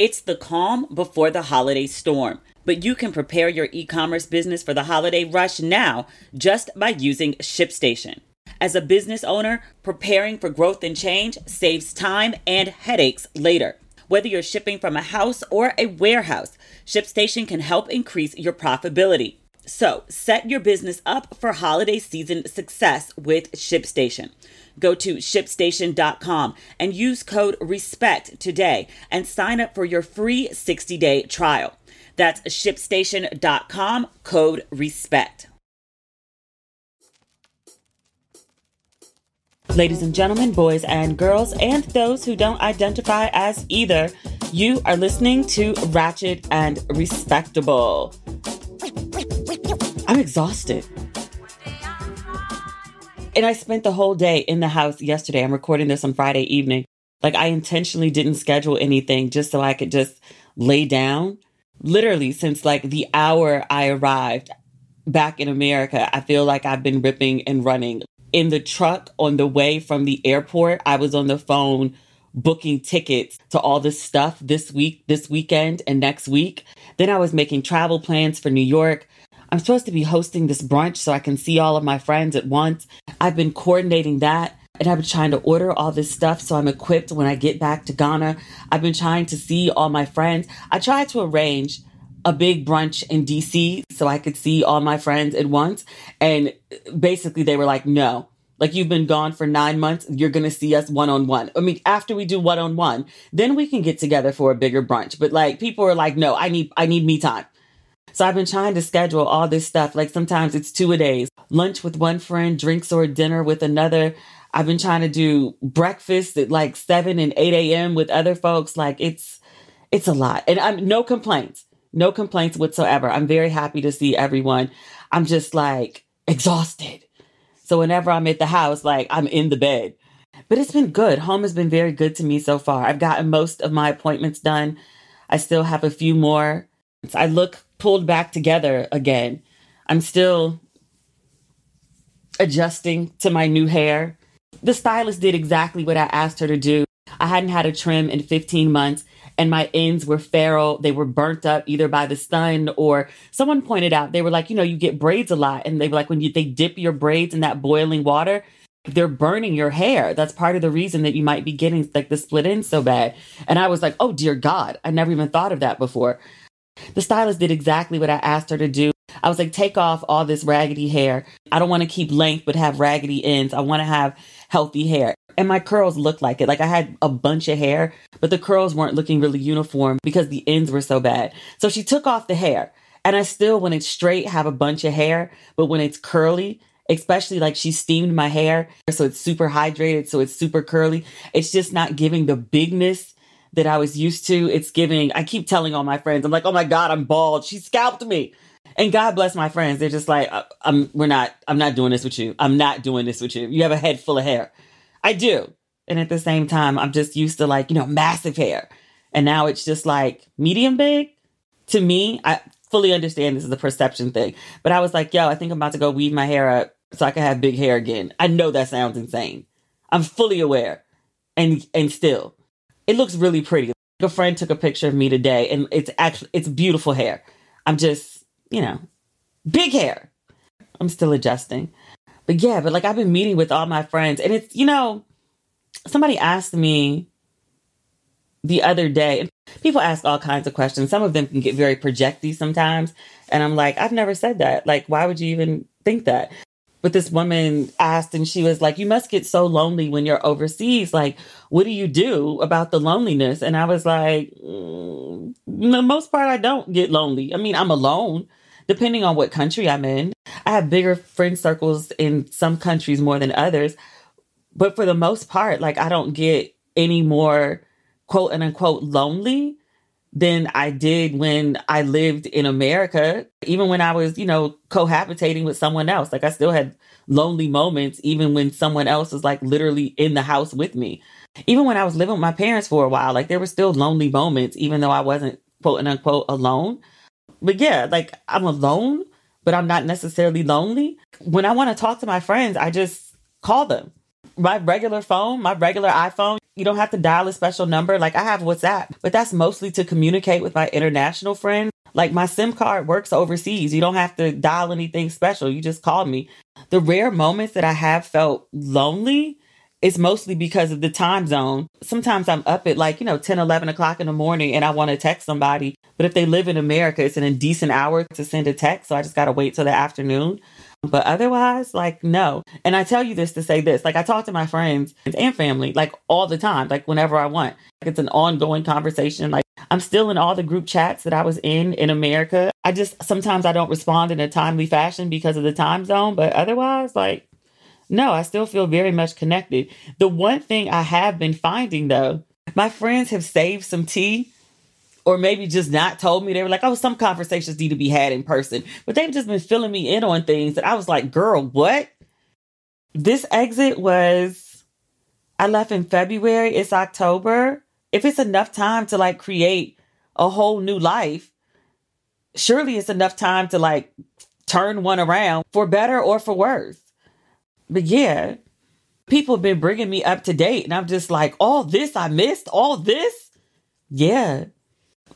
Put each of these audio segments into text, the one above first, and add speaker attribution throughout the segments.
Speaker 1: It's the calm before the holiday storm, but you can prepare your e-commerce business for the holiday rush now just by using ShipStation. As a business owner, preparing for growth and change saves time and headaches later. Whether you're shipping from a house or a warehouse, ShipStation can help increase your profitability. So, set your business up for holiday season success with ShipStation. Go to ShipStation.com and use code RESPECT today and sign up for your free 60-day trial. That's ShipStation.com, code RESPECT. Ladies and gentlemen, boys and girls, and those who don't identify as either, you are listening to Ratchet and Respectable. I'm exhausted. And I spent the whole day in the house yesterday. I'm recording this on Friday evening. Like, I intentionally didn't schedule anything just so I could just lay down. Literally, since like the hour I arrived back in America, I feel like I've been ripping and running. In the truck on the way from the airport, I was on the phone booking tickets to all this stuff this week, this weekend, and next week. Then I was making travel plans for New York. I'm supposed to be hosting this brunch so I can see all of my friends at once. I've been coordinating that, and I've been trying to order all this stuff so I'm equipped when I get back to Ghana. I've been trying to see all my friends. I tried to arrange a big brunch in DC so I could see all my friends at once. And basically they were like, no, like, you've been gone for 9 months. You're going to see us one-on-one. I mean, after we do one-on-one, then we can get together for a bigger brunch. But like, people are like, no, I need me time. So I've been trying to schedule all this stuff. Like, sometimes it's 2 a days, lunch with one friend, drinks or dinner with another. I've been trying to do breakfast at like 7 and 8 a.m. with other folks. Like, it's a lot. And I'm no complaints whatsoever. I'm very happy to see everyone. I'm just like exhausted. So whenever I'm at the house, like, I'm in the bed. But it's been good. Home has been very good to me so far. I've gotten most of my appointments done. I still have a few more. I look pulled back together again. I'm still adjusting to my new hair. The stylist did exactly what I asked her to do. I hadn't had a trim in 15 months. And my ends were feral. They were burnt up either by the sun, or someone pointed out, they were like, you get braids a lot. And they were like, when they dip your braids in that boiling water, they're burning your hair. That's part of the reason that you might be getting like the split ends so bad. And I was like, oh, dear God, I never even thought of that before. The stylist did exactly what I asked her to do. I was like, take off all this raggedy hair. I don't want to keep length, but have raggedy ends. I want to have healthy hair. And my curls looked like it. Like, I had a bunch of hair, but the curls weren't looking really uniform because the ends were so bad. So she took off the hair, and I still, when it's straight, have a bunch of hair. But when it's curly, especially like she steamed my hair, so it's super hydrated, so it's super curly, it's just not giving the bigness that I was used to. It's giving, I keep telling all my friends, I'm like, oh my God, I'm bald. She scalped me. And God bless my friends. They're just like, I'm not doing this with you. I'm not doing this with you. You have a head full of hair. I do. And at the same time, I'm just used to like, massive hair. And now it's just like medium big. To me, I fully understand this is a perception thing. But I was like, yo, I think I'm about to go weave my hair up so I can have big hair again. I know that sounds insane. I'm fully aware. And still, it looks really pretty. A friend took a picture of me today, and it's beautiful hair. I'm just, big hair. I'm still adjusting. But yeah, but like, I've been meeting with all my friends, and it's, somebody asked me the other day, and people ask all kinds of questions. Some of them can get very projecty sometimes. And I'm like, I've never said that. Like, why would you even think that? But this woman asked, and she was like, you must get so lonely when you're overseas. Like, what do you do about the loneliness? And I was like, for the most part, I don't get lonely. I mean, I'm alone, depending on what country I'm in. I have bigger friend circles in some countries more than others. But for the most part, like, I don't get any more quote and unquote lonely than I did when I lived in America. Even when I was, cohabitating with someone else, like, I still had lonely moments, even when someone else was like literally in the house with me. Even when I was living with my parents for a while, like, there were still lonely moments, even though I wasn't quote and unquote alone. But yeah, like, I'm alone, but I'm not necessarily lonely. When I want to talk to my friends, I just call them. My regular phone, my regular iPhone, You don't have to dial a special number. Like I have WhatsApp, but that's mostly to communicate with my international friends. Like my SIM card works overseas. You don't have to dial anything special. You just call me. The rare moments that I have felt lonely is mostly because of the time zone. Sometimes I'm up at 10, 11 o'clock in the morning and I want to text somebody. But if they live in America, it's an indecent hour to send a text. So I just got to wait till the afternoon. But otherwise, no. And I tell you this to say this, I talk to my friends and family, all the time, whenever I want. It's an ongoing conversation. I'm still in all the group chats that I was in America. Sometimes I don't respond in a timely fashion because of the time zone. But otherwise, no, I still feel very much connected. The one thing I have been finding, though, my friends have saved some tea. Or maybe just not told me. They were like, oh, some conversations need to be had in person. But they've just been filling me in on things that I was like, girl, what? This exit I left in February. It's October. If it's enough time to create a whole new life, surely it's enough time to turn one around for better or for worse. But yeah, people have been bringing me up to date. And I'm just like, all this I missed, all this? Yeah.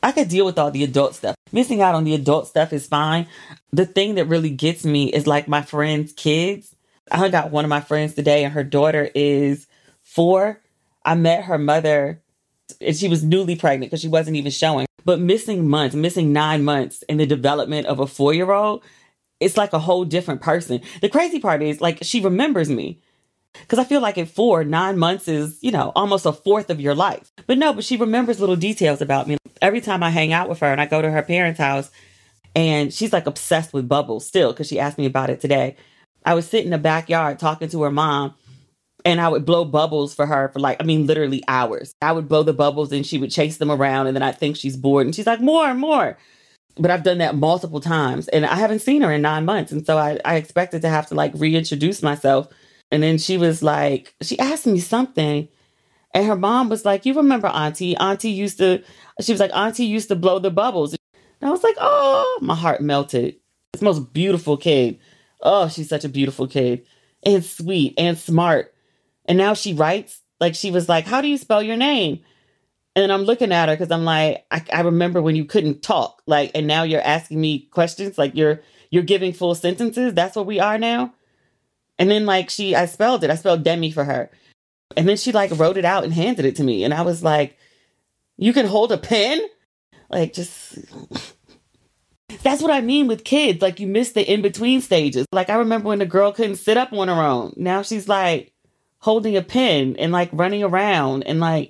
Speaker 1: I could deal with all the adult stuff. Missing out on the adult stuff is fine. The thing that really gets me is my friends' kids. I hung out with one of my friends today and her daughter is 4. I met her mother and she was newly pregnant because she wasn't even showing. But missing 9 months in the development of a 4-year-old, it's a whole different person. The crazy part is she remembers me. Because I feel at 4, 9 months is, almost a fourth of your life. But she remembers little details about me. Every time I hang out with her and I go to her parents' house and she's obsessed with bubbles still because she asked me about it today. I would sit in the backyard talking to her mom and I would blow bubbles for her for literally hours. I would blow the bubbles and she would chase them around and then I think she's bored and she's like, more and more. But I've done that multiple times and I haven't seen her in 9 months. And so I expected to have to reintroduce myself. And then she was she asked me something and her mom was like, you remember Auntie? Auntie used to blow the bubbles. And I was like, oh, my heart melted. It's the most beautiful kid. Oh, she's such a beautiful kid and sweet and smart. And now she writes, she was like, how do you spell your name? And I'm looking at her because I'm like, I remember when you couldn't talk, and now you're asking me questions, you're giving full sentences. That's what we are now. And then I spelled it. I spelled Demi for her. And then she wrote it out and handed it to me. And I was like, you can hold a pen? That's what I mean with kids. You miss the in-between stages. I remember when the girl couldn't sit up on her own. Now she's holding a pen and running around and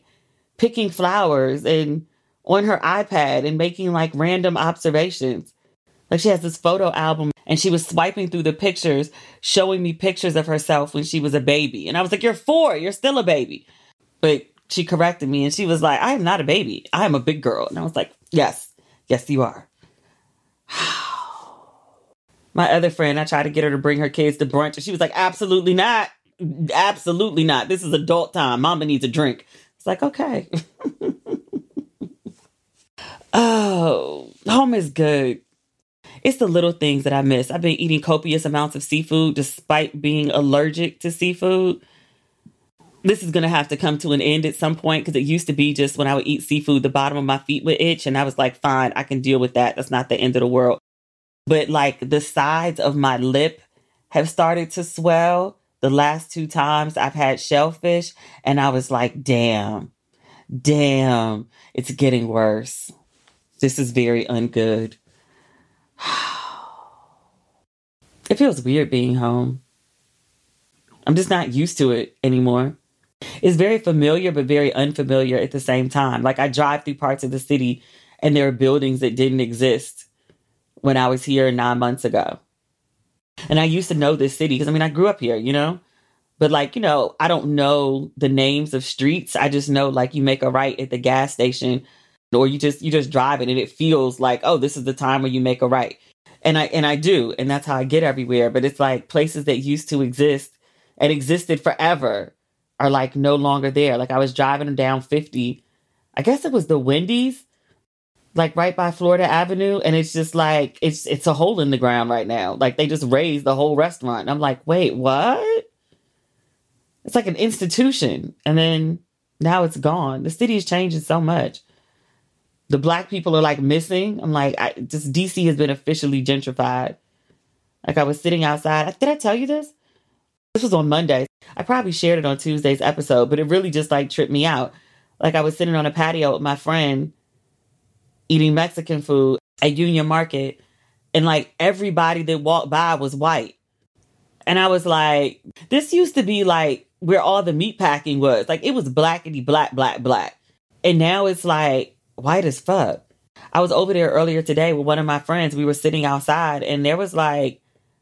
Speaker 1: picking flowers and on her iPad and making random observations. She has this photo album and she was swiping through the pictures, showing me pictures of herself when she was a baby. And I was like, you're 4, you're still a baby. But she corrected me and she was like, I am not a baby. I am a big girl. And I was like, yes, you are. My other friend, I tried to get her to bring her kids to brunch and she was like, absolutely not. Absolutely not. This is adult time. Mama needs a drink. It's like, okay. Oh, home is good. It's the little things that I miss. I've been eating copious amounts of seafood despite being allergic to seafood. This is going to have to come to an end at some point because it used to be just when I would eat seafood, the bottom of my feet would itch. And I was like, fine, I can deal with that. That's not the end of the world. But the sides of my lip have started to swell. The last 2 times I've had shellfish and I was like, damn, it's getting worse. This is very ungood. It feels weird being home. I'm just not used to it anymore. It's very familiar, but very unfamiliar at the same time. I drive through parts of the city and there are buildings that didn't exist when I was here 9 months ago. And I used to know this city because I grew up here, but I don't know the names of streets. I just know you make a right at the gas station or you just drive it and it feels like, oh, this is the time where you make a right. And I do. And that's how I get everywhere. But it's places that used to exist and existed forever are no longer there. I was driving down 50. I guess it was the Wendy's, right by Florida Avenue. And it's just it's a hole in the ground right now. They just raised the whole restaurant. And I'm like, wait, what? It's an institution. And then now it's gone. The city is changing so much. The black people are like missing. I'm like, just DC has been officially gentrified. Like I was sitting outside. Did I tell you this? This was on Monday. I probably shared it on Tuesday's episode, but it really just like tripped me out. Like I was sitting on a patio with my friend eating Mexican food at Union Market, and like everybody that walked by was white. And I was like, this used to be like where all the meat packing was. Like it was blackety black, black, black. And now it's like white as fuck. I was over there earlier today with one of my friends. We were sitting outside and there was like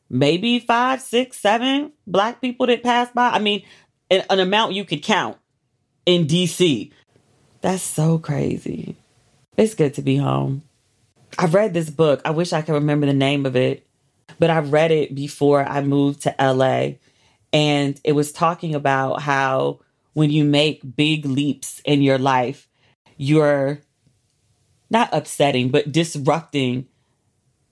Speaker 1: maybe 5, 6, 7 black people that passed by. I mean, an amount you could count in DC. That's so crazy. It's good to be home. I read this book. I wish I could remember the name of it, but I read it before I moved to LA. And it was talking about how when you make big leaps in your life, you're not upsetting, but disrupting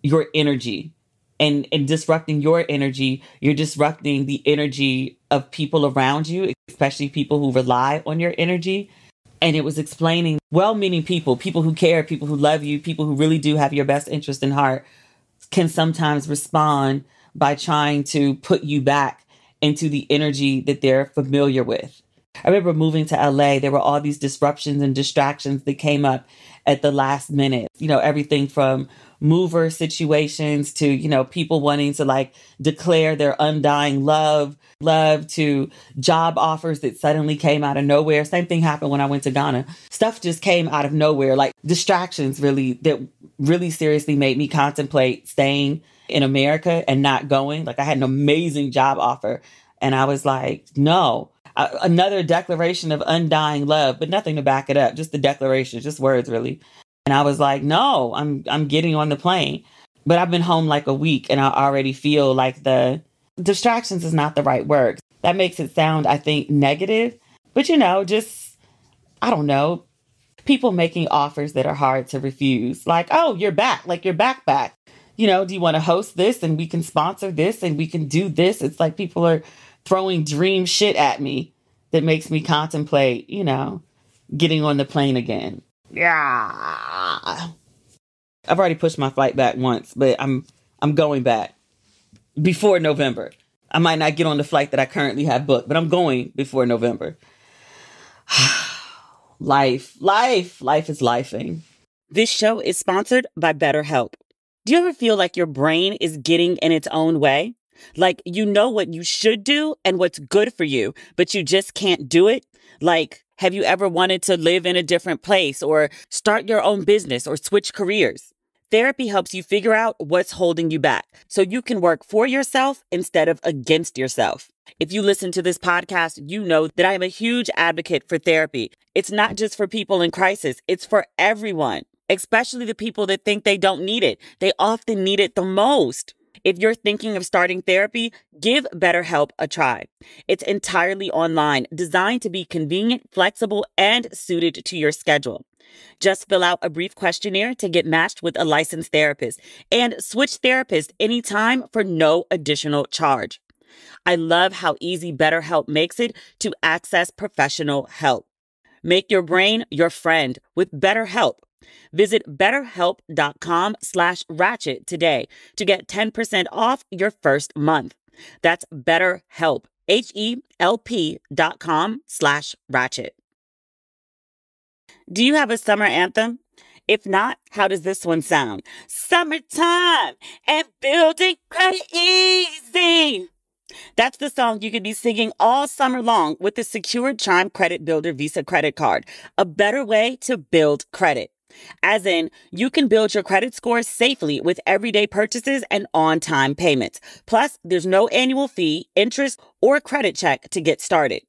Speaker 1: your energy. And disrupting your energy, you're disrupting the energy of people around you, especially people who rely on your energy. And it was explaining well-meaning people who care, people who love you, people who really do have your best interest in heart, can sometimes respond by trying to put you back into the energy that they're familiar with. I remember moving to LA, there were all these disruptions and distractions that came up at the last minute. You know, everything from mover situations to, you know, people wanting to like declare their undying love to job offers that suddenly came out of nowhere. Same thing happened when I went to Ghana. Stuff just came out of nowhere, like distractions really that really seriously made me contemplate staying in America and not going. Like I had an amazing job offer and I was like, no. Another declaration of undying love, but nothing to back it up. Just the declaration, just words really. And I was like, no, I'm getting on the plane. But I've been home like a week and I already feel like the distractions is not the right word. That makes it sound, I think, negative. But, you know, just, I don't know, people making offers that are hard to refuse. Like, oh, you're back, like you're back. You know, do you want to host this and we can sponsor this and we can do this? It's like people are throwing dream shit at me that makes me contemplate, you know, getting on the plane again. Yeah. I've already pushed my flight back once, but I'm going back before November. I might not get on the flight that I currently have booked, but I'm going before November. Life is lifing. This show is sponsored by BetterHelp. Do you ever feel like your brain is getting in its own way? Like you know what you should do and what's good for you, but you just can't do it? Like, have you ever wanted to live in a different place or start your own business or switch careers? Therapy helps you figure out what's holding you back so you can work for yourself instead of against yourself. If you listen to this podcast, you know that I am a huge advocate for therapy. It's not just for people in crisis. It's for everyone, especially the people that think they don't need it. They often need it the most. If you're thinking of starting therapy, give BetterHelp a try. It's entirely online, designed to be convenient, flexible, and suited to your schedule. Just fill out a brief questionnaire to get matched with a licensed therapist and switch therapists anytime for no additional charge. I love how easy BetterHelp makes it to access professional help. Make your brain your friend with BetterHelp. Visit betterhelp.com/ratchet today to get 10% off your first month. That's BetterHelp, HELP.com/ratchet. Do you have a summer anthem? If not, how does this one sound? Summertime and building credit easy. That's the song you could be singing all summer long with the secured Chime Credit Builder Visa credit card, a better way to build credit. As in, you can build your credit score safely with everyday purchases and on-time payments. Plus, there's no annual fee, interest, or credit check to get started.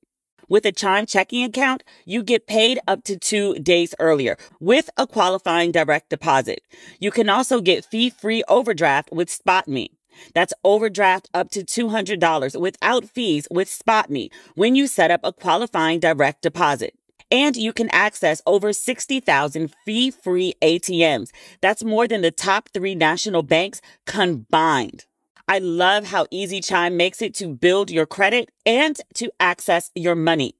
Speaker 1: With a Chime checking account, you get paid up to 2 days earlier with a qualifying direct deposit. You can also get fee-free overdraft with SpotMe. That's overdraft up to $200 without fees with SpotMe when you set up a qualifying direct deposit. And you can access over 60,000 fee-free ATMs. That's more than the top 3 national banks combined. I love how easy Chime makes it to build your credit and to access your money.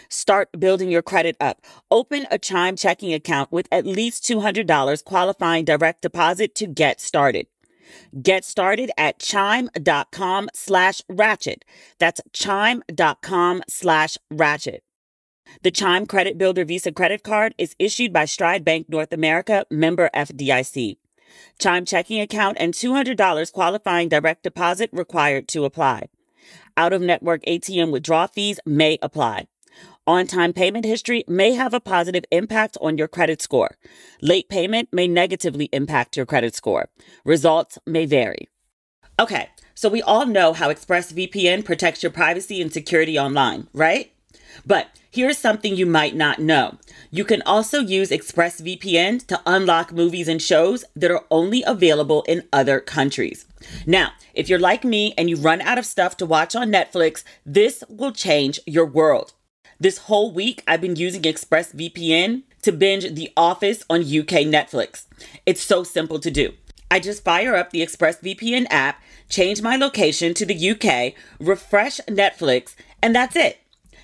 Speaker 1: Start building your credit up. Open a Chime checking account with at least $200 qualifying direct deposit to get started. Get started at chime.com/ratchet. That's chime.com/ratchet. The Chime Credit Builder Visa credit card is issued by Stride Bank North America, member FDIC. Chime checking account and $200 qualifying direct deposit required to apply. Out-of-network ATM withdrawal fees may apply. On-time payment history may have a positive impact on your credit score. Late payment may negatively impact your credit score. Results may vary. Okay, so we all know how ExpressVPN protects your privacy and security online, right? But here's something you might not know. You can also use ExpressVPN to unlock movies and shows that are only available in other countries. Now, if you're like me and you run out of stuff to watch on Netflix, this will change your world. This whole week, I've been using ExpressVPN to binge The Office on UK Netflix. It's so simple to do. I just fire up the ExpressVPN app, change my location to the UK, refresh Netflix, and that's it.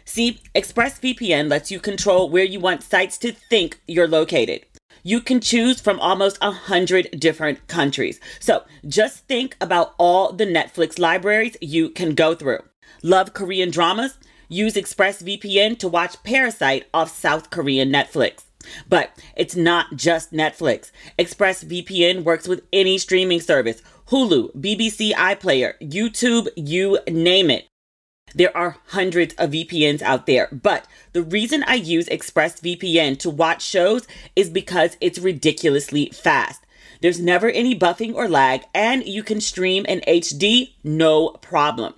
Speaker 1: See, ExpressVPN lets you control where you want sites to think you're located. You can choose from almost 100 different countries. So just think about all the Netflix libraries you can go through. Love Korean dramas? Use ExpressVPN to watch Parasite off South Korean Netflix. But it's not just Netflix. ExpressVPN works with any streaming service, Hulu, BBC iPlayer, YouTube, you name it. There are hundreds of VPNs out there, but the reason I use ExpressVPN to watch shows is because it's ridiculously fast. There's never any buffing or lag, and you can stream in HD, no problem.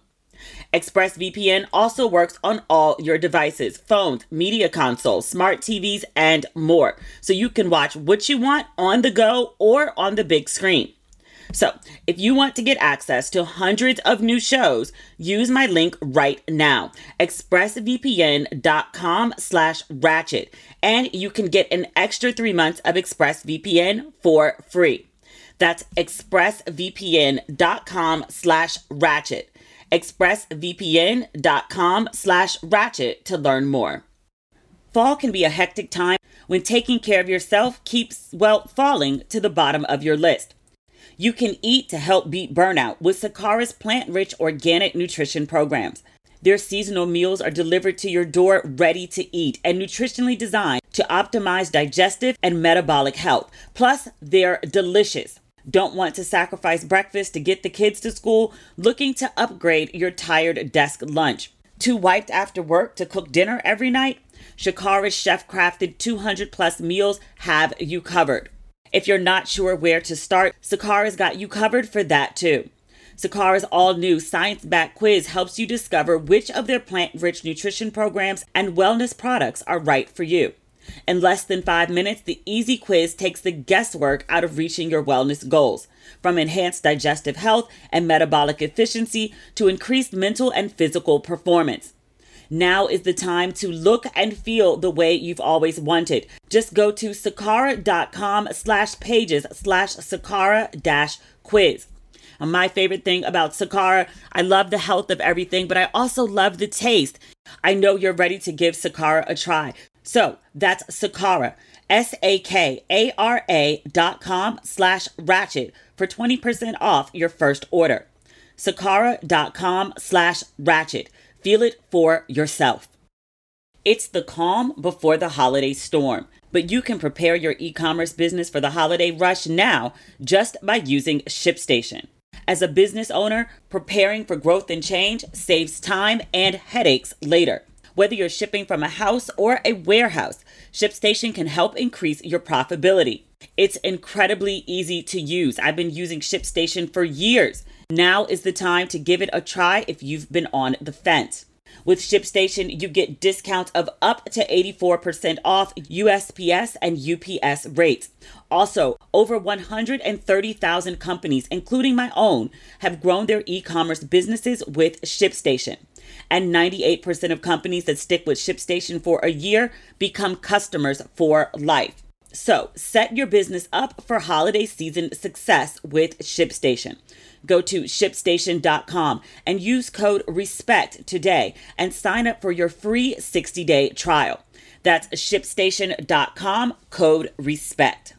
Speaker 1: ExpressVPN also works on all your devices, phones, media consoles, smart TVs, and more, so you can watch what you want on the go or on the big screen. So, if you want to get access to hundreds of new shows, use my link right now, expressvpn.com/ratchet, and you can get an extra 3 months of ExpressVPN for free. That's expressvpn.com/ratchet. expressvpn.com/ratchet to learn more. Fall can be a hectic time when taking care of yourself keeps, falling to the bottom of your list. You can eat to help beat burnout with Sakara's plant-rich organic nutrition programs. Their seasonal meals are delivered to your door ready to eat and nutritionally designed to optimize digestive and metabolic health. Plus, they're delicious. Don't want to sacrifice breakfast to get the kids to school? Looking to upgrade your tired desk lunch? Too wiped after work to cook dinner every night? Shakara's chef-crafted 200-plus meals have you covered. If you're not sure where to start, Sakara's got you covered for that too. Sakara's all-new science-backed quiz helps you discover which of their plant-rich nutrition programs and wellness products are right for you. In less than 5 minutes, the easy quiz takes the guesswork out of reaching your wellness goals, from enhanced digestive health and metabolic efficiency to increased mental and physical performance. Now is the time to look and feel the way you've always wanted. Just go to sakara.com/pages/sakara-quiz. And my favorite thing about Sakara, I love the health of everything, but I also love the taste. I know you're ready to give Sakara a try. So that's Sakara, sakara.com/ratchet for 20% off your first order. Sakara.com/ratchet. Feel it for yourself. It's the calm before the holiday storm, but you can prepare your e-commerce business for the holiday rush now just by using ShipStation. As a business owner, preparing for growth and change saves time and headaches later. Whether you're shipping from a house or a warehouse, ShipStation can help increase your profitability. It's incredibly easy to use. I've been using ShipStation for years. Now is the time to give it a try if you've been on the fence. With ShipStation, you get discounts of up to 84% off USPS and UPS rates. Also, over 130,000 companies, including my own, have grown their e-commerce businesses with ShipStation. And 98% of companies that stick with ShipStation for a year become customers for life. So set your business up for holiday season success with ShipStation. Go to shipstation.com and use code RESPECT today and sign up for your free 60-day trial. That's shipstation.com, code RESPECT.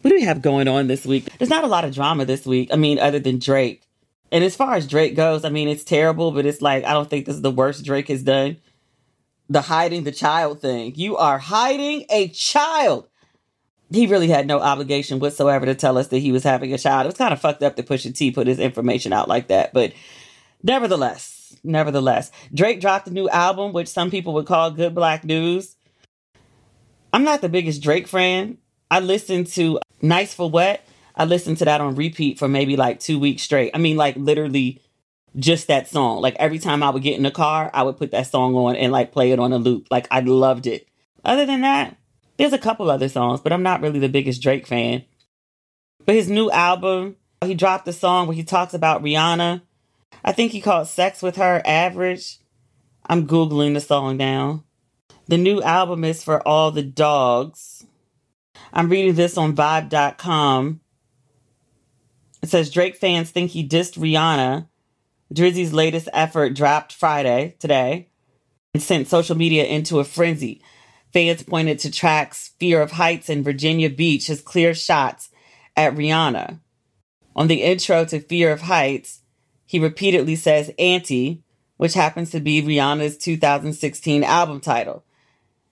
Speaker 1: What do we have going on this week? There's not a lot of drama this week. I mean, other than Drake. And as far as Drake goes, I mean, it's terrible, but it's like, I don't think this is the worst Drake has done. The hiding the child thing. You are hiding a child. He really had no obligation whatsoever to tell us that he was having a child. It was kind of fucked up that Pusha T put his information out like that. But nevertheless, Drake dropped a new album, which some people would call good black news. I'm not the biggest Drake fan. I listened to Nice for What. I listened to that on repeat for maybe like 2 weeks straight. I mean, like literally just that song. Like every time I would get in the car, I would put that song on and like play it on a loop. Like I loved it. Other than that, there's a couple other songs, but I'm not really the biggest Drake fan. But his new album, he dropped a song where he talks about Rihanna. I think he called Sex with Her average. I'm Googling the song now. The new album is for all the dogs. I'm reading this on vibe.com. It says Drake fans think he dissed Rihanna. Drizzy's latest effort dropped Friday, today, and sent social media into a frenzy. Fans pointed to tracks Fear of Heights and Virginia Beach as clear shots at Rihanna. On the intro to Fear of Heights, he repeatedly says Auntie, which happens to be Rihanna's 2016 album title.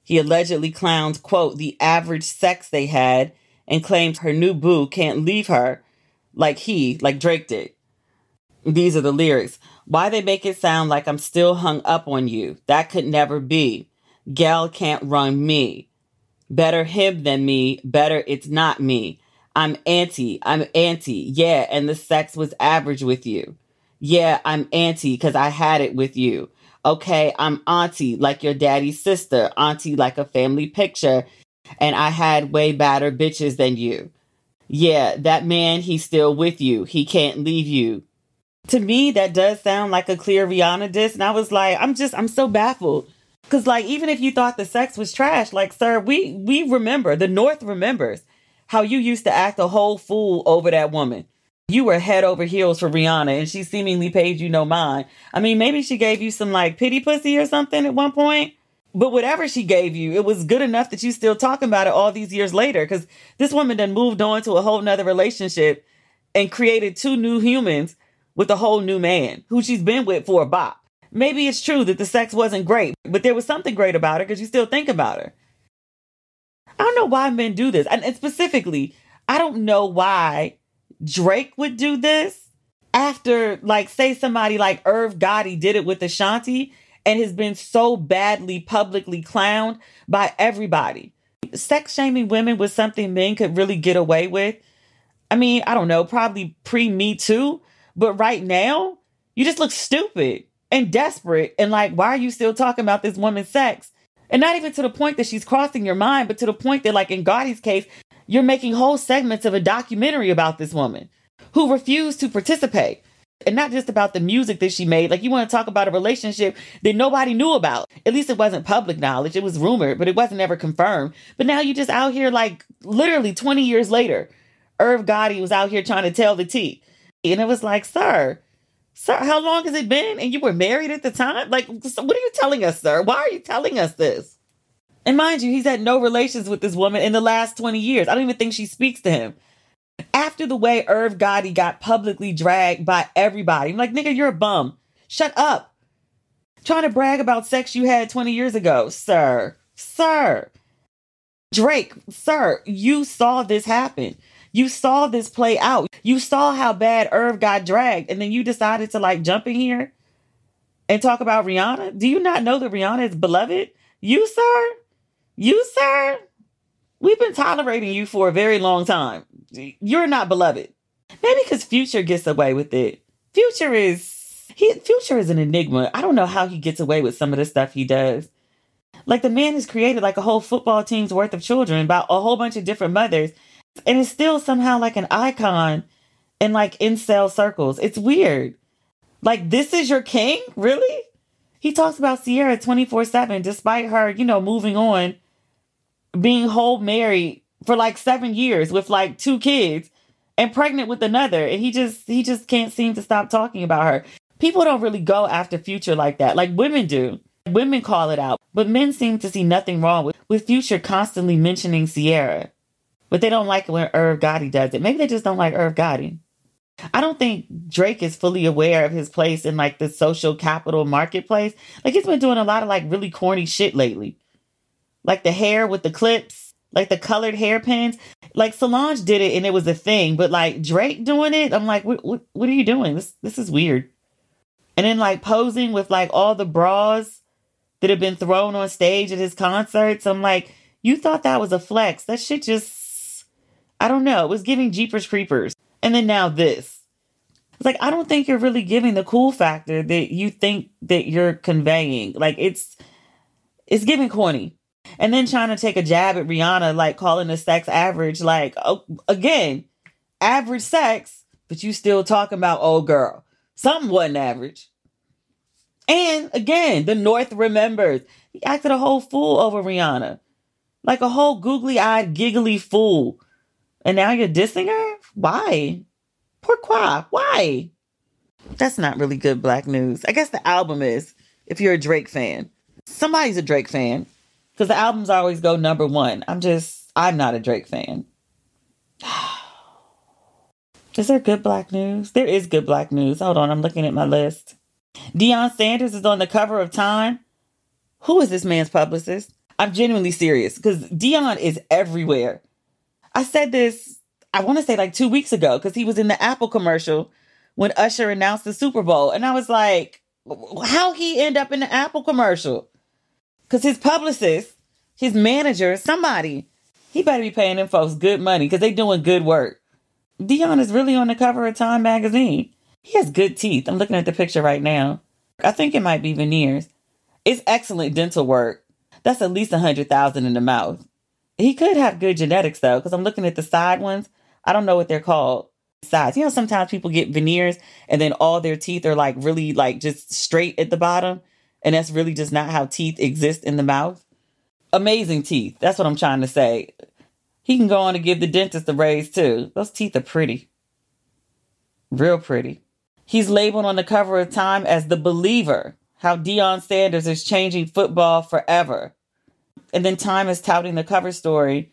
Speaker 1: He allegedly clowned, quote, the average sex they had and claimed her new boo can't leave her like Drake did. These are the lyrics. Why they make it sound like I'm still hung up on you? That could never be. Gal can't run me. Better him than me. Better it's not me. I'm anti. Yeah, and the sex was average with you. Yeah, I'm anti because I had it with you. Okay, I'm auntie like your daddy's sister. Auntie like a family picture. And I had way badder bitches than you. Yeah, that man, he's still with you. He can't leave you. To me, that does sound like a clear Rihanna diss. And I was like, I'm so baffled. Because, like, even if you thought the sex was trash, like, sir, we remember, the North remembers how you used to act a whole fool over that woman. You were head over heels for Rihanna, and she seemingly paid you no mind. I mean, maybe she gave you some, like, pity pussy or something at one point. But whatever she gave you, it was good enough that you still talking about it all these years later. Because this woman done moved on to a whole nother relationship and created 2 new humans with a whole new man who she's been with for a bop. Maybe it's true that the sex wasn't great, but there was something great about her because you still think about her. I don't know why men do this. And specifically, I don't know why Drake would do this after, like, say somebody like Irv Gotti did it with Ashanti and has been so badly publicly clowned by everybody. Sex shaming women was something men could really get away with. I mean, I don't know, probably pre-Me Too. But right now, you just look stupid and desperate. And like, why are you still talking about this woman's sex? And not even to the point that she's crossing your mind, but to the point that, like in Gotti's case, you're making whole segments of a documentary about this woman who refused to participate. And not just about the music that she made. Like, you want to talk about a relationship that nobody knew about. At least it wasn't public knowledge. It was rumored, but it wasn't ever confirmed. But now you just out here, like, literally 20 years later, Irv Gotti was out here trying to tell the tea. And it was like, sir, how long has it been? And you were married at the time? Like, so what are you telling us, sir? Why are you telling us this? And mind you, he's had no relations with this woman in the last 20 years. I don't even think she speaks to him. After the way Irv Gotti got publicly dragged by everybody, I'm like, nigga, you're a bum. Shut up. Trying to brag about sex you had 20 years ago. Sir. Drake, sir, you saw this happen. You saw this play out. You saw how bad Irv got dragged. And then you decided to like jump in here and talk about Rihanna. Do you not know that Rihanna is beloved? You, sir, we've been tolerating you for a very long time. You're not beloved. Maybe because Future gets away with it. Future is an enigma. I don't know how he gets away with some of the stuff he does. Like, the man has created like a whole football team's worth of children by a whole bunch of different mothers. And is still somehow like an icon in like incel circles. It's weird. Like, this is your king? Really? He talks about Sierra 24/7 despite her, moving on being whole married for like 7 years with like 2 kids and pregnant with another. And he just can't seem to stop talking about her. People don't really go after Future like that. Like women do. Women call it out. But men seem to see nothing wrong with Future constantly mentioning Sierra. But they don't like it when Irv Gotti does it. Maybe they just don't like Irv Gotti. I don't think Drake is fully aware of his place in like the social capital marketplace. Like he's been doing a lot of like really corny shit lately. Like the hair with the clips, like the colored hairpins. Like Solange did it and it was a thing. But like Drake doing it, I'm like, what are you doing? This is weird. And then like posing with like all the bras that have been thrown on stage at his concerts. I'm like, you thought that was a flex. That shit just, I don't know. It was giving Jeepers Creepers. And then now this. It's like, I don't think you're really giving the cool factor that you think that you're conveying. Like it's giving corny. And then trying to take a jab at Rihanna, like calling the sex average, like, oh, again, average sex, but you still talking about, oh girl, something wasn't average. And again, the North remembers. He acted a whole fool over Rihanna. Like a whole googly-eyed, giggly fool. And now you're dissing her? Why? Pourquoi? Why? That's not really good Black news. I guess the album is, if you're a Drake fan. Somebody's a Drake fan. Because the albums always go number 1. I'm not a Drake fan. Is there good Black news? There is good Black news. Hold on, I'm looking at my list. Deion Sanders is on the cover of Time. Who is this man's publicist? I'm genuinely serious because Deion is everywhere. I said this, I want to say like 2 weeks ago because he was in the Apple commercial when Usher announced the Super Bowl. And I was like, how he end up in the Apple commercial? Because his publicist, his manager, somebody, he better be paying them folks good money because they doing good work. Deion is really on the cover of Time magazine. He has good teeth. I'm looking at the picture right now. I think it might be veneers. It's excellent dental work. That's at least $100,000 in the mouth. He could have good genetics though, because I'm looking at the side ones. I don't know what they're called. Sides. You know, sometimes people get veneers and then all their teeth are like really like just straight at the bottom. And that's really just not how teeth exist in the mouth. Amazing teeth. That's what I'm trying to say. He can go on to give the dentist a raise too. Those teeth are pretty. Real pretty. He's labeled on the cover of Time as the believer. How Deion Sanders is changing football forever. And then Time is touting the cover story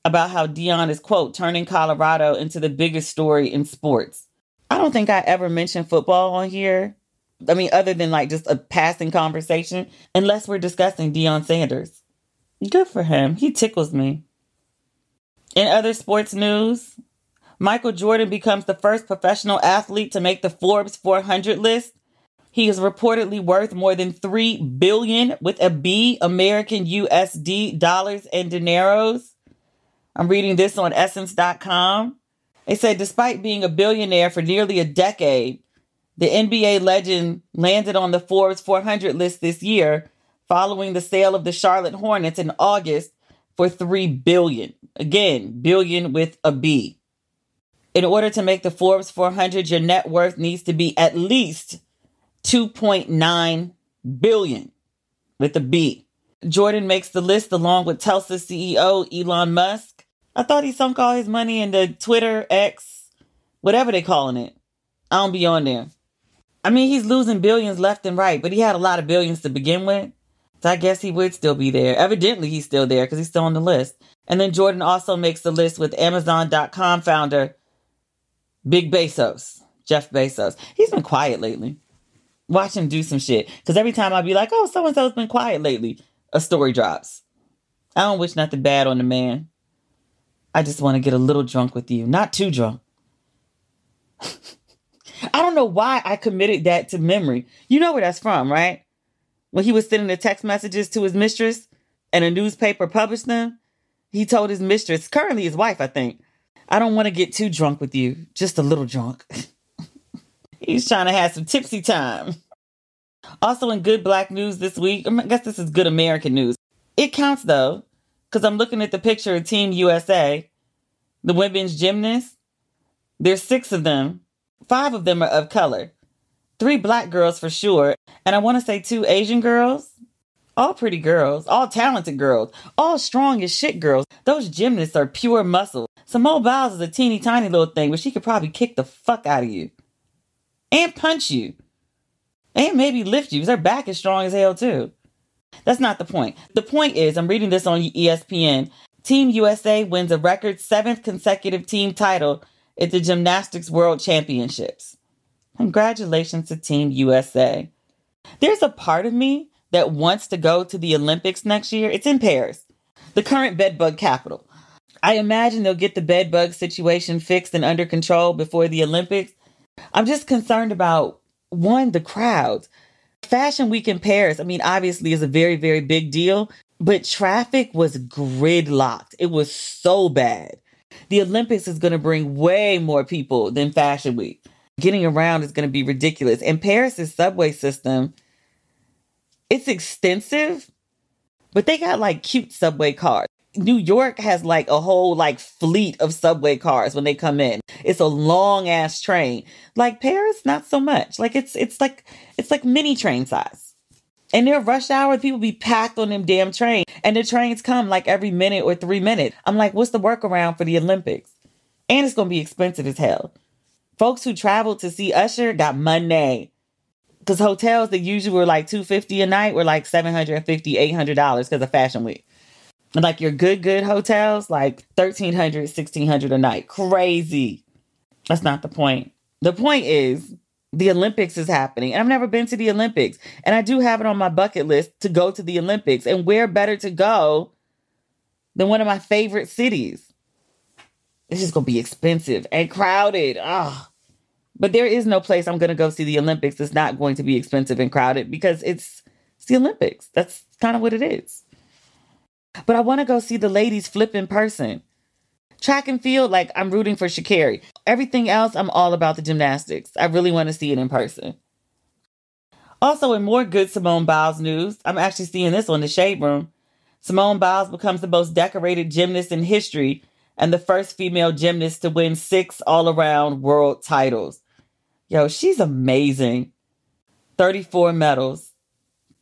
Speaker 1: about how Deion is, quote, turning Colorado into the biggest story in sports. I don't think I ever mentioned football on here. I mean, other than like just a passing conversation, unless we're discussing Deion Sanders. Good for him. He tickles me. In other sports news, Michael Jordan becomes the first professional athlete to make the Forbes 400 list. He is reportedly worth more than $3 billion with a B American USD dollars and dineros. I'm reading this on essence.com. They said despite being a billionaire for nearly a decade, the NBA legend landed on the Forbes 400 list this year following the sale of the Charlotte Hornets in August for $3 billion. Again, billion with a B. In order to make the Forbes 400, your net worth needs to be at least $2.9 billion with a B. Jordan makes the list along with Tesla CEO Elon Musk. I thought he sunk all his money into Twitter, X, whatever they calling it. I don't be on there. I mean, he's losing billions left and right, but he had a lot of billions to begin with. So I guess he would still be there. Evidently, he's still there because he's still on the list. And then Jordan also makes the list with Amazon.com founder Big Bezos, Jeff Bezos. He's been quiet lately. Watch him do some shit. Because every time I'll be like, oh, so-and-so's been quiet lately, a story drops. I don't wish nothing bad on the man. I just want to get a little drunk with you. Not too drunk. I don't know why I committed that to memory. You know where that's from, right? When he was sending the text messages to his mistress and a newspaper published them, he told his mistress, currently his wife, I think, I don't want to get too drunk with you. Just a little drunk. He's trying to have some tipsy time. Also in good Black news this week, I guess this is good American news. It counts though, because I'm looking at the picture of Team USA, the women's gymnasts. There's 6 of them. 5 of them are of color. 3 Black girls for sure. And I want to say 2 Asian girls. All pretty girls, all talented girls, all strong as shit girls. Those gymnasts are pure muscle. Simone Biles is a teeny tiny little thing, but she could probably kick the fuck out of you. And punch you. And maybe lift you, because her back is strong as hell too. That's not the point. The point is, I'm reading this on ESPN. Team USA wins a record 7th consecutive team title at the Gymnastics World Championships. Congratulations to Team USA. There's a part of me that wants to go to the Olympics next year. It's in Paris, the current bedbug capital. I imagine they'll get the bedbug situation fixed and under control before the Olympics. I'm just concerned about, one, the crowds. Fashion Week in Paris, I mean, obviously is a very, very big deal, but traffic was gridlocked. It was so bad. The Olympics is going to bring way more people than Fashion Week. Getting around is going to be ridiculous. And Paris's subway system, it's extensive, but they got like cute subway cars. New York has like a whole like fleet of subway cars when they come in. It's a long ass train. Like Paris, not so much. Like it's like mini train size. And their rush hour, people be packed on them damn trains. And the trains come like every minute or 3 minutes. I'm like, what's the workaround for the Olympics? And it's going to be expensive as hell. Folks who traveled to see Usher got money. Because hotels that usually were like $250 a night were like $750, $800 because of Fashion Week. And like your good hotels, like $1,300, $1,600 a night. Crazy. That's not the point. The point is the Olympics is happening. And I've never been to the Olympics. And I do have it on my bucket list to go to the Olympics. And where better to go than one of my favorite cities? It's just going to be expensive and crowded. Ugh. But there is no place I'm going to go see the Olympics that's not going to be expensive and crowded because it's the Olympics. That's kind of what it is. But I want to go see the ladies flip in person. Track and field, like I'm rooting for Sha'Carri. Everything else, I'm all about the gymnastics. I really want to see it in person. Also, in more good Simone Biles news, I'm actually seeing this on the Shade Room. Simone Biles becomes the most decorated gymnast in history and the first female gymnast to win 6 all-around world titles. Yo, she's amazing. 34 medals.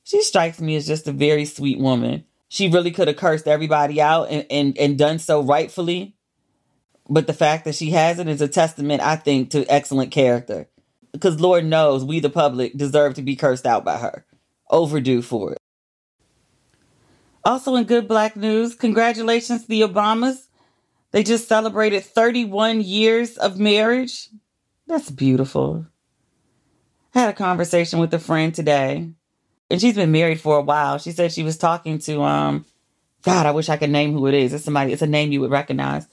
Speaker 1: She strikes me as just a very sweet woman. She really could have cursed everybody out and done so rightfully. But the fact that she hasn't is a testament, I think, to excellent character. Because Lord knows we, the public, deserve to be cursed out by her. Overdue for it. Also in good Black news, congratulations to the Obamas. They just celebrated 31 years of marriage. That's beautiful. I had a conversation with a friend today. And she's been married for a while. She said she was talking to, God, I wish I could name who it is. It's a name you would recognize.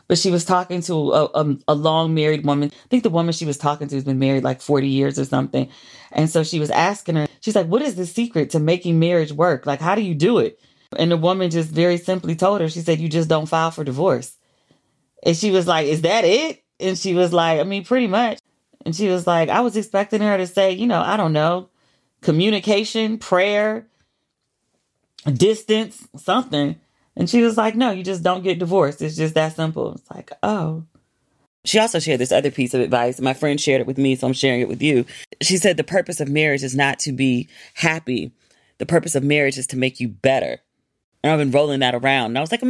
Speaker 1: But she was talking to a long married woman. I think the woman she was talking to has been married like 40 years or something. And so she was asking her, she's like, what is the secret to making marriage work? Like, how do you do it? And the woman just very simply told her, she said, you just don't file for divorce. And she was like, is that it? And she was like, I mean, pretty much. And she was like, I was expecting her to say, I don't know, communication, prayer, distance, something. And she was like, no, you just don't get divorced. It's just that simple. It's like, oh. She also shared this other piece of advice. My friend shared it with me, so I'm sharing it with you. She said the purpose of marriage is not to be happy. The purpose of marriage is to make you better. And I've been rolling that around. And I was like,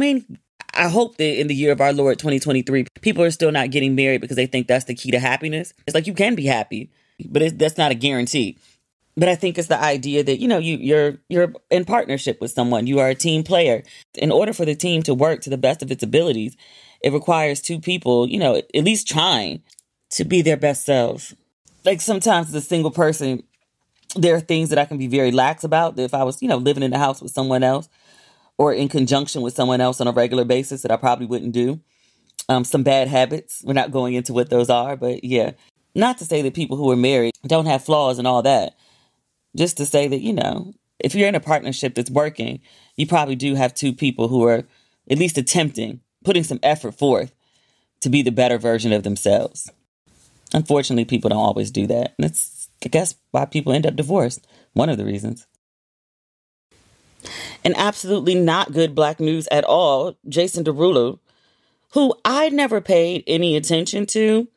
Speaker 1: I hope that in the year of our Lord 2023, people are still not getting married because they think that's the key to happiness. It's like you can be happy, but that's not a guarantee. But I think it's the idea that, you're in partnership with someone. You are a team player. In order for the team to work to the best of its abilities, it requires 2 people, at least trying to be their best selves. Like sometimes as a single person, there are things that I can be very lax about. That if I was, living in the house with someone else or in conjunction with someone else on a regular basis that I probably wouldn't do. Some bad habits. We're not going into what those are, but yeah. Not to say that people who are married don't have flaws and all that. Just to say that, if you're in a partnership that's working, you probably do have 2 people who are at least attempting, putting some effort forth to be the better version of themselves. Unfortunately, people don't always do that. And that's, I guess, why people end up divorced. One of the reasons. And absolutely not good Black news at all. Jason Derulo, who I never paid any attention to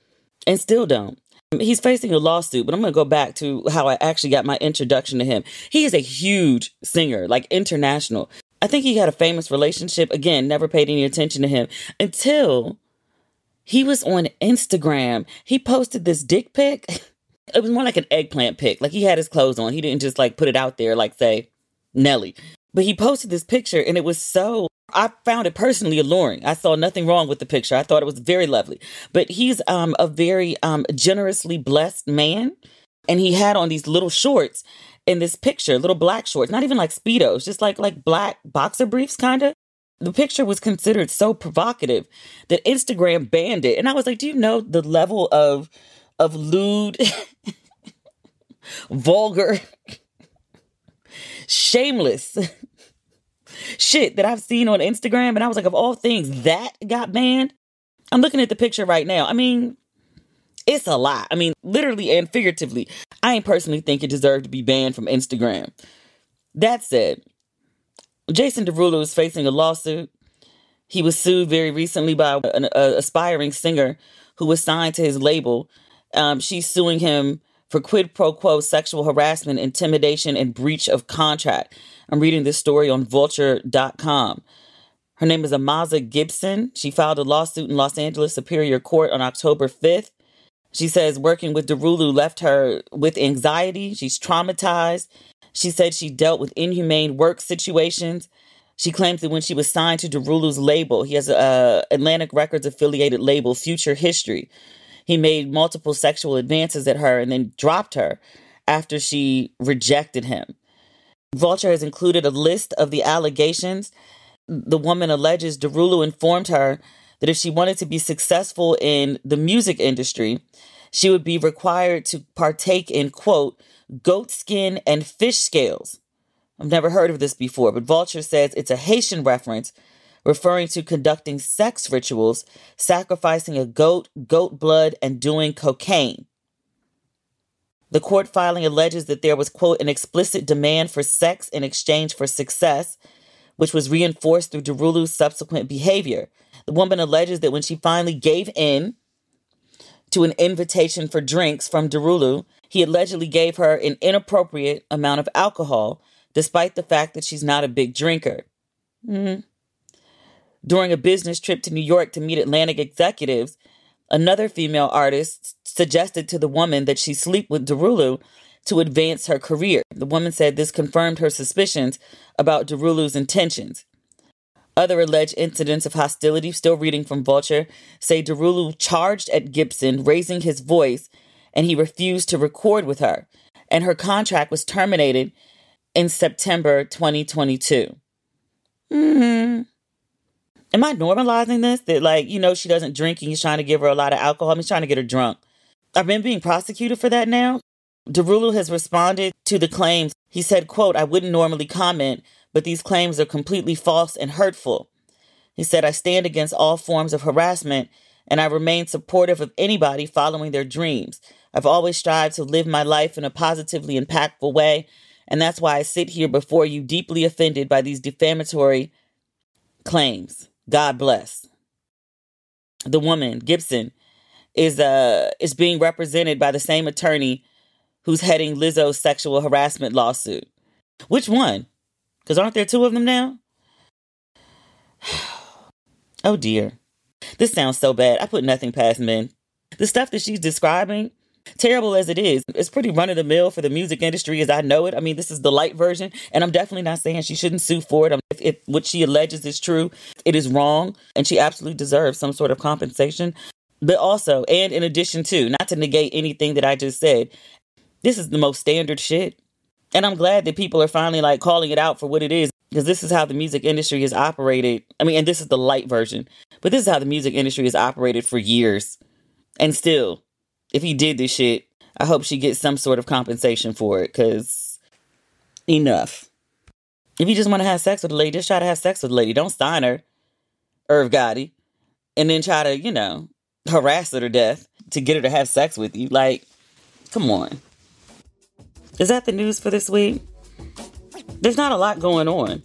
Speaker 1: and still don't. He's facing a lawsuit, but I'm going to go back to how I actually got my introduction to him. He is a huge singer, like international. I think he had a famous relationship. Again, never paid any attention to him until he was on Instagram. He posted this dick pic. It was more like an eggplant pic. Like he had his clothes on. He didn't just like put it out there like, say, Nelly. But he posted this picture and it was so... I found it personally alluring. I saw nothing wrong with the picture. I thought it was very lovely. But he's a very generously blessed man. And he had on these little shorts in this picture, little black shorts, not even like Speedos, just like black boxer briefs, kind of. The picture was considered so provocative that Instagram banned it. And I was like, do you know the level of lewd, vulgar, shameless shit that I've seen on Instagram? And I was like, of all things, that got banned. I'm looking at the picture right now. I mean, it's a lot. I mean, literally and figuratively. I ain't personally think it deserved to be banned from Instagram. That said, Jason Derulo is facing a lawsuit. He was sued very recently by an aspiring singer who was signed to his label. She's suing him for quid pro quo sexual harassment, intimidation, and breach of contract. I'm reading this story on vulture.com. Her name is Amaza Gibson. She filed a lawsuit in Los Angeles Superior Court on October 5th. She says working with Derulo left her with anxiety. She's traumatized. She said she dealt with inhumane work situations. She claims that when she was signed to Derulo's label, he has a Atlantic Records affiliated label, Future History. He made multiple sexual advances at her and then dropped her after she rejected him. Vulture has included a list of the allegations. The woman alleges Derulo informed her that if she wanted to be successful in the music industry, she would be required to partake in, quote, goat skin and fish scales. I've never heard of this before, but Vulture says it's a Haitian reference referring to conducting sex rituals, sacrificing a goat, goat blood, and doing cocaine. The court filing alleges that there was, quote, an explicit demand for sex in exchange for success, which was reinforced through Derulo's subsequent behavior. The woman alleges that when she finally gave in to an invitation for drinks from Derulo, he allegedly gave her an inappropriate amount of alcohol, despite the fact that she's not a big drinker. During a business trip to New York to meet Atlantic executives, another female artist suggested to the woman that she sleep with Derulo to advance her career. The woman said this confirmed her suspicions about Derulo's intentions. Other alleged incidents of hostility, still reading from Vulture, say Derulo charged at Gibson, raising his voice, and he refused to record with her. And her contract was terminated in September 2022. Am I normalizing this? That, like, you know, she doesn't drink and he's trying to give her a lot of alcohol. He's trying to get her drunk. I've been being prosecuted for that now. Derulo has responded to the claims. He said, quote, I wouldn't normally comment, but these claims are completely false and hurtful. He said, I stand against all forms of harassment and I remain supportive of anybody following their dreams. I've always strived to live my life in a positively impactful way. And that's why I sit here before you deeply offended by these defamatory claims. God bless. The woman, Gibson, is being represented by the same attorney who's heading Lizzo's sexual harassment lawsuit. Which one? Because aren't there two of them now? Oh dear. This sounds so bad. I put nothing past men. The stuff that she's describing, terrible as it is, it's pretty run-of-the-mill for the music industry as I know it. I mean, this is the light version, and I'm definitely not saying she shouldn't sue for it. If what she alleges is true, it is wrong, and she absolutely deserves some sort of compensation. But also, and in addition to, not to negate anything that I just said, this is the most standard shit. And I'm glad that people are finally like calling it out for what it is, because this is how the music industry has operated. I mean, and this is the light version, but this is how the music industry has operated for years. And still, if he did this shit, I hope she gets some sort of compensation for it, because enough. If you just want to have sex with a lady, just try to have sex with a lady. Don't sign her, Irv Gotti, and then try to, you know, harass her to death to get her to have sex with you. Like, come on. Is that the news for this week? There's not a lot going on.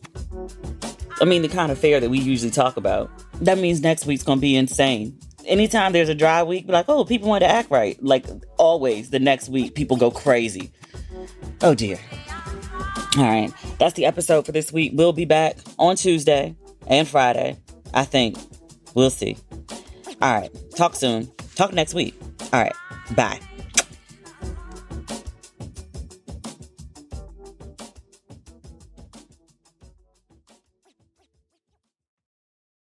Speaker 1: I mean, the kind of fare that we usually talk about. That means next week's going to be insane. Anytime there's a dry week, be like, oh, people want to act right. Like, always the next week people go crazy. Oh dear. All right. That's the episode for this week. We'll be back on Tuesday and Friday, I think. We'll see. All right. Talk soon. Talk next week. All right. Bye.